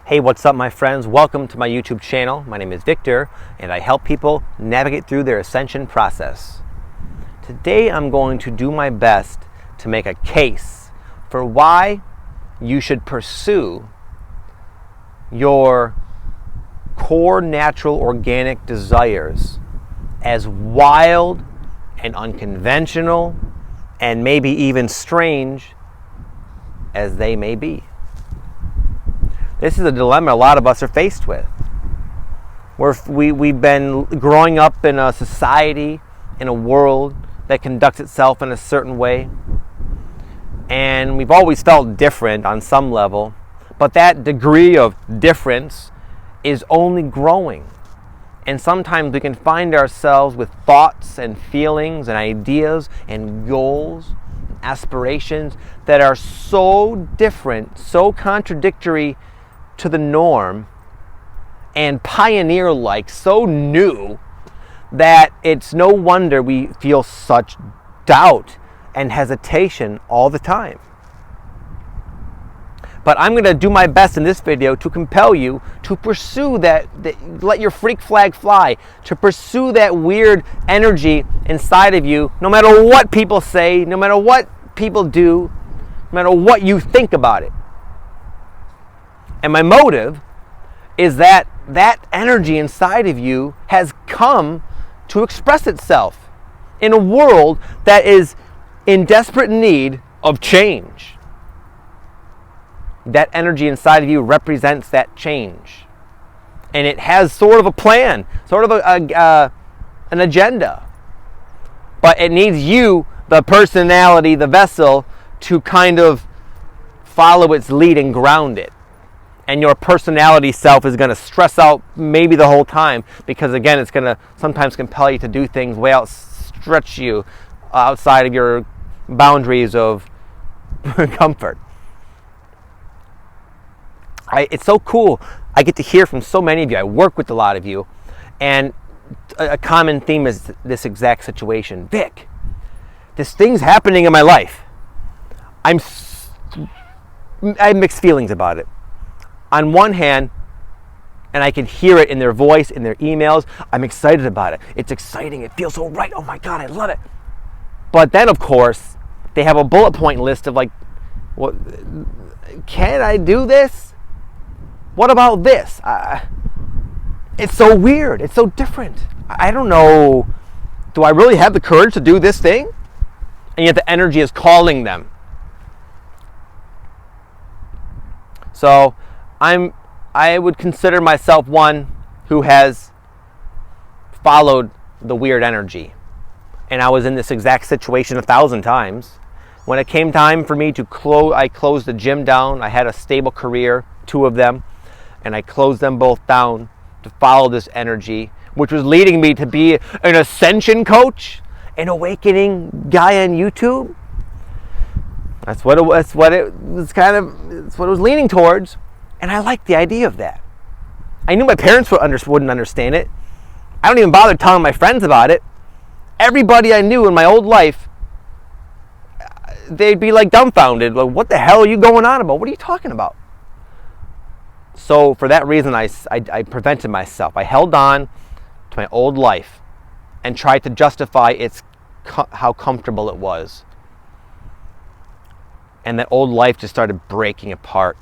Hey, what's up, my friends? Welcome to my YouTube channel. My name is Victor, and I help people navigate through their ascension process. Today, I'm going to do my best to make a case for why you should pursue your core natural organic desires, as wild and unconventional and maybe even strange as they may be. This is a dilemma a lot of us are faced with. We've been growing up in a society, in a world that conducts itself in a certain way. And we've always felt different on some level. But that degree of difference is only growing. And sometimes we can find ourselves with thoughts and feelings and ideas and goals, and aspirations that are so different, so contradictory to the norm, and pioneer-like, so new, that it's no wonder we feel such doubt and hesitation all the time. But I'm going to do my best in this video to compel you to pursue that, let your freak flag fly, to pursue that weird energy inside of you, no matter what people say, no matter what people do, no matter what you think about it. And my motive is that that energy inside of you has come to express itself in a world that is in desperate need of change. That energy inside of you represents that change. And it has sort of a plan, sort of an agenda. But it needs you, the personality, the vessel, to kind of follow its lead and ground it. And your personality self is going to stress out maybe the whole time, because again, it's going to sometimes compel you to do things way outstretch you outside of your boundaries of comfort. It's so cool. I get to hear from so many of you. I work with a lot of you, and a common theme is this exact situation. Vic, this thing's happening in my life. I have mixed feelings about it. On one hand, and I can hear it in their voice, in their emails, I'm excited about it. It's exciting. It feels so right. Oh my God, I love it. But then, of course, they have a bullet point list of like, what, can I do this? What about this? It's so weird. It's so different. I don't know. Do I really have the courage to do this thing? And yet the energy is calling them. So I would consider myself one who has followed the weird energy. And I was in this exact situation 1,000 times. When it came time for me to close, I closed the gym down. I had a stable career, 2 of them, and I closed them both down to follow this energy, which was leading me to be an ascension coach, an awakening guy on YouTube. That's what it was leaning towards. And I liked the idea of that. I knew my parents wouldn't understand it. I don't even bother telling my friends about it. Everybody I knew in my old life, they'd be like dumbfounded. Like, what the hell are you going on about? What are you talking about? So for that reason, I prevented myself. I held on to my old life and tried to justify how comfortable it was. And that old life just started breaking apart.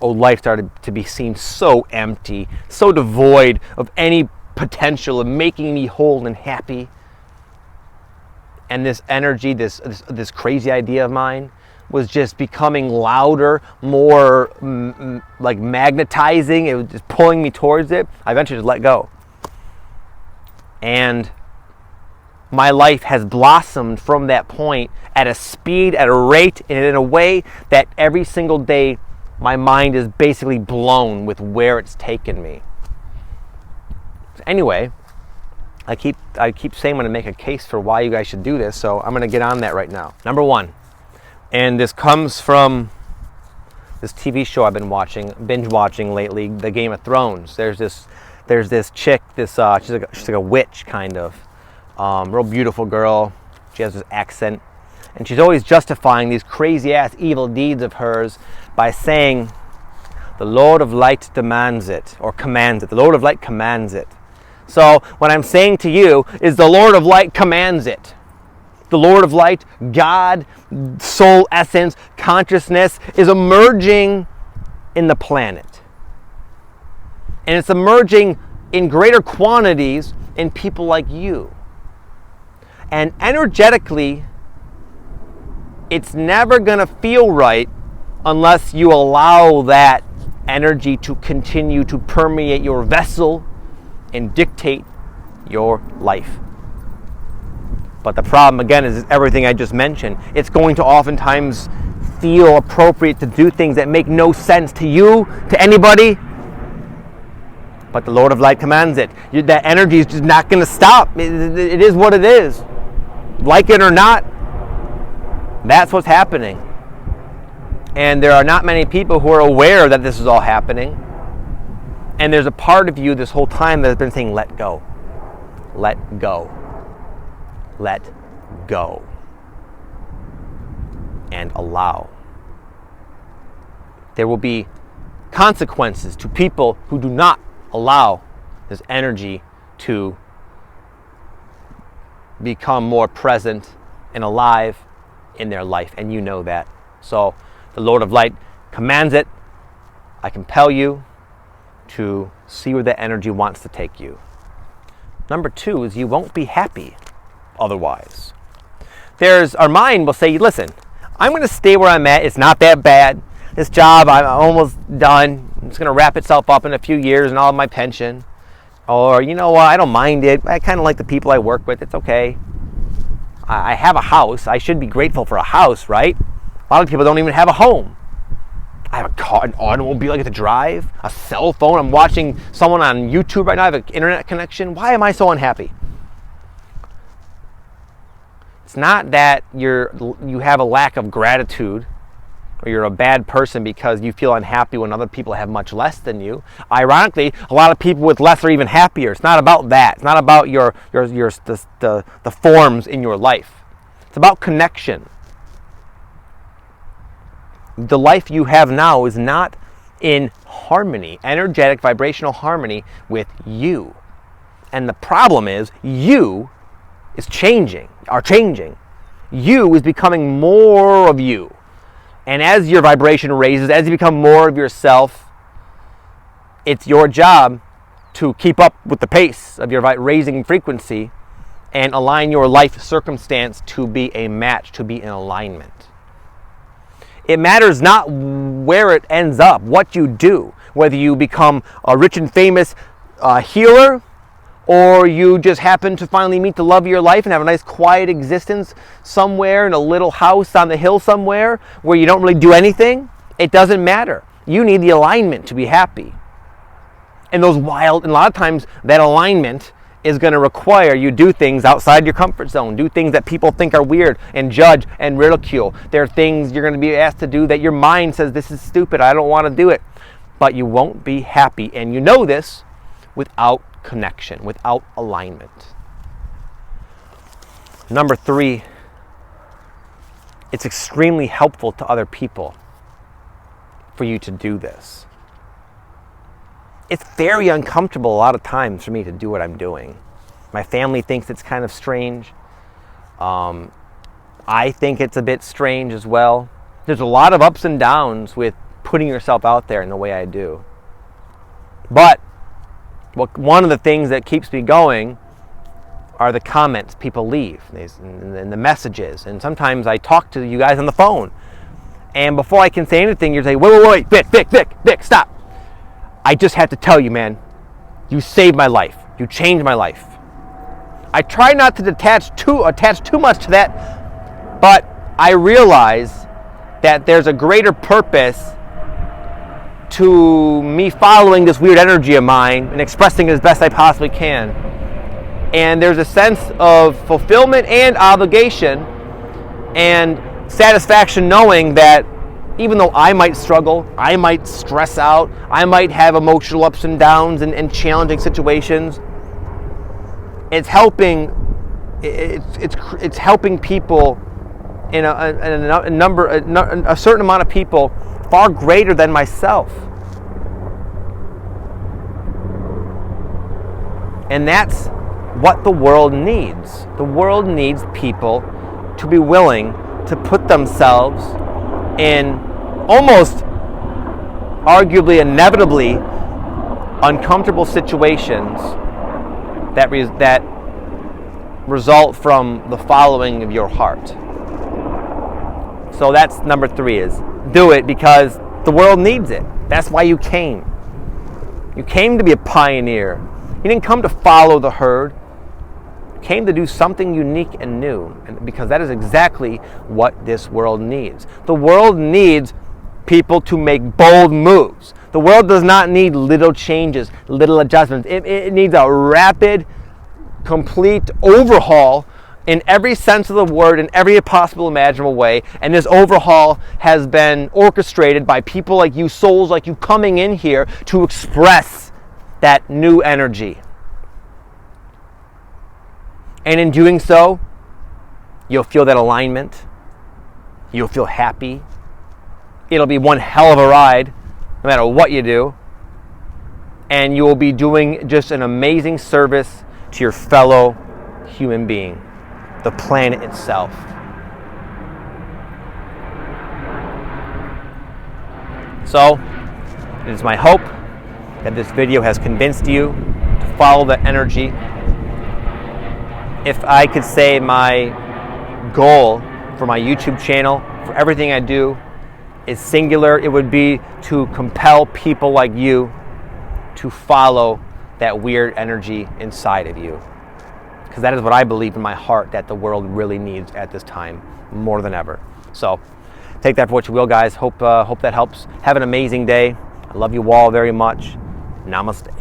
Old life started to be seen so empty, so devoid of any potential of making me whole and happy. And this energy, this crazy idea of mine, was just becoming louder, more like magnetizing. It was just pulling me towards it. I eventually just let go. And my life has blossomed from that point at a speed, at a rate, and in a way that every single day my mind is basically blown with where it's taken me. Anyway, I keep saying I'm going to make a case for why you guys should do this, so I'm going to get on that right now. Number 1, and this comes from this TV show I've been binge watching lately, the Game of Thrones. There's this chick, she's like a witch kind of, real beautiful girl. She has this accent, and she's always justifying these crazy ass evil deeds of hers by saying The Lord of Light demands it, or commands it. The Lord of Light commands it. So what I'm saying to you is the Lord of Light commands it. The Lord of Light, God, soul, essence, consciousness is emerging in the planet. And it's emerging in greater quantities in people like you. And energetically, it's never going to feel right unless you allow that energy to continue to permeate your vessel and dictate your life. But the problem, again, is everything I just mentioned. It's going to oftentimes feel appropriate to do things that make no sense to you, to anybody. But the Lord of Light commands it. That energy is just not going to stop. It is what it is. Like it or not, that's what's happening. And there are not many people who are aware that this is all happening. And there's a part of you this whole time that has been saying, let go. Let go. Let go. And allow. There will be consequences to people who do not allow this energy to become more present and alive in their life. And you know that. So the Lord of Light commands it. I compel you to see where that energy wants to take you. Number 2 is you won't be happy otherwise. Our mind will say, listen, I'm going to stay where I'm at. It's not that bad. This job, I'm almost done. It's going to wrap itself up in a few years and all of my pension. Or, you know what, I don't mind it. I kind of like the people I work with. It's okay. I have a house. I should be grateful for a house, right? A lot of people don't even have a home. I have a car, an automobile I get to drive, a cell phone. I'm watching someone on YouTube right now. I have an internet connection. Why am I so unhappy? It's not that you have a lack of gratitude or you're a bad person because you feel unhappy when other people have much less than you. Ironically, a lot of people with less are even happier. It's not about that. It's not about the forms in your life. It's about connection. The life you have now is not in harmony, energetic, vibrational harmony with you. And the problem is you are changing. You is becoming more of you. And as your vibration raises, as you become more of yourself, it's your job to keep up with the pace of your raising frequency and align your life circumstance to be a match, to be in alignment. It matters not where it ends up, what you do, whether you become a rich and famous healer, or you just happen to finally meet the love of your life and have a nice quiet existence somewhere in a little house on the hill somewhere where you don't really do anything. It doesn't matter. You need the alignment to be happy. And a lot of times that alignment is going to require you do things outside your comfort zone, do things that people think are weird and judge and ridicule. There are things you're going to be asked to do that your mind says, this is stupid, I don't want to do it. But you won't be happy, and you know this without connection, without alignment. Number 3, it's extremely helpful to other people for you to do this. It's very uncomfortable a lot of times for me to do what I'm doing. My family thinks it's kind of strange. I think it's a bit strange as well. There's a lot of ups and downs with putting yourself out there in the way I do. But one of the things that keeps me going are the comments people leave and the messages. And sometimes I talk to you guys on the phone. And before I can say anything, you're saying, wait, Vic, stop. I just have to tell you, man, you saved my life. You changed my life. I try not to attach too much to that, but I realize that there's a greater purpose to me following this weird energy of mine and expressing it as best I possibly can. And there's a sense of fulfillment and obligation and satisfaction knowing that even though I might struggle, I might stress out, I might have emotional ups and downs and challenging situations, it's helping people in a certain amount of people far greater than myself. And that's what the world needs. The world needs people to be willing to put themselves in almost arguably inevitably uncomfortable situations that result from the following of your heart. So that's number 3, is do it because the world needs it. That's why you came. You came to be a pioneer. You didn't come to follow the herd. You came to do something unique and new, because that is exactly what this world needs. The world needs people to make bold moves. The world does not need little changes, little adjustments. It needs a rapid, complete overhaul in every sense of the word, in every possible imaginable way. And this overhaul has been orchestrated by people like you, souls like you, coming in here to express that new energy. And in doing so, you'll feel that alignment. You'll feel happy. It'll be one hell of a ride, no matter what you do. And you will be doing just an amazing service to your fellow human being, the planet itself. So, it is my hope that this video has convinced you to follow the energy. If I could say my goal for my YouTube channel, for everything I do, is singular, it would be to compel people like you to follow that weird energy inside of you. Because that is what I believe in my heart that the world really needs at this time more than ever. So take that for what you will, guys. Hope that helps. Have an amazing day. I love you all very much. Namaste.